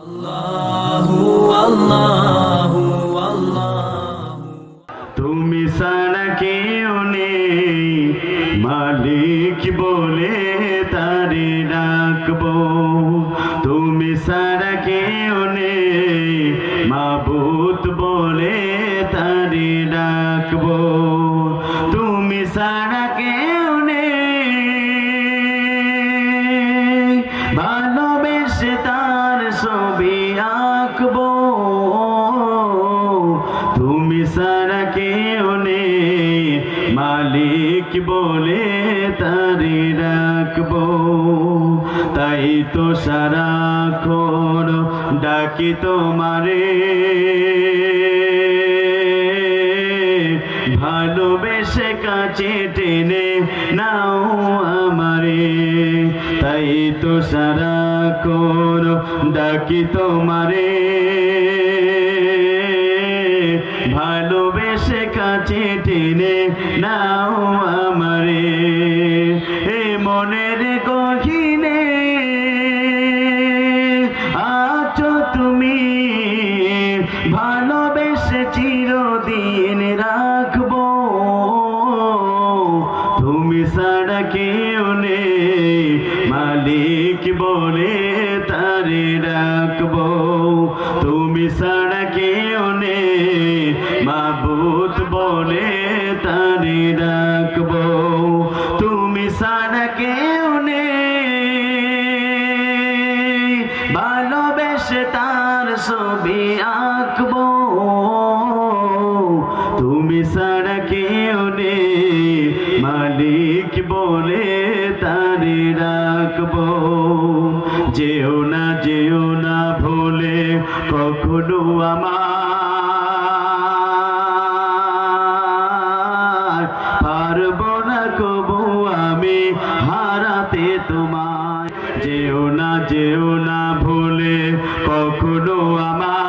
আল্লাহু আল্লাহু আল্লাহু তুমি ছাড়া কেউ নেই মালিক বলে তারে ডাকবো তুমি ছাড়া কেউ নেই মাবুদ বলে তারে ডাকবো তুমি ছাড়া কেউ নেই ভালোবেসে তার ছবি আঁকবো তুমি ছাড়া কেউ নেই মালিক বলে তারে রাখবো তাই তো সারাক্ষণ ডাকি তোমারে ভালোবেসে কাছে টেনে নাও আমারে তাই তো সারাক্ষণ ডাকি তোমারে ভালোবেসে কাছে টেনে নাও আমারে এ মনের গহীনে আছো তুমি ভালোবেসে চিরদিন রাখবো তুমি ছাড়া কেউ নেই মালিক বলে তারে রাখবো তুমি ছাড়া কেউ নেই মাবুদ বলে তারে রাখবো তুমি ছাড়া কেউ নেই ভালোবেসে তার ছবি আঁকবো তুমি ছাড়া কেউ নেই মালিক বলে তারে রাখবো যেও না ভুলে কখনো আমার পারবো না কবু আমি হারাতে তোমায় যেও না ভুলে কখনো আমার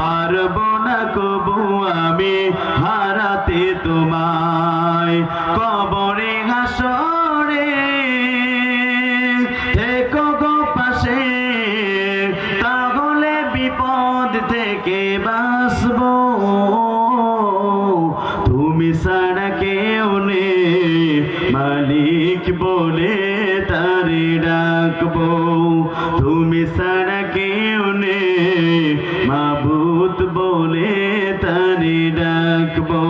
পারবো না কবু আমি হারাতে তোমায় কবরে হাসরে থেকো গো পাশে তাহলে বিপদ থেকে বাঁচবো তুমি ছাড়া কেউ নেই মালিক বলে তারে ডাকবো তুমি ছাড়া কেউ নেই মাবুদ বলে তারে ডাকবো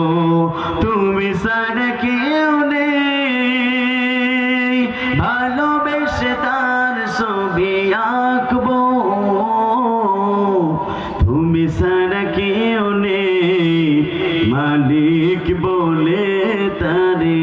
তুমি ছাড়া কেউ নেই ভালোবেসে তার ছবি আঁকবো তুমি ছাড়া কেউ নেই মালিক বলে তারে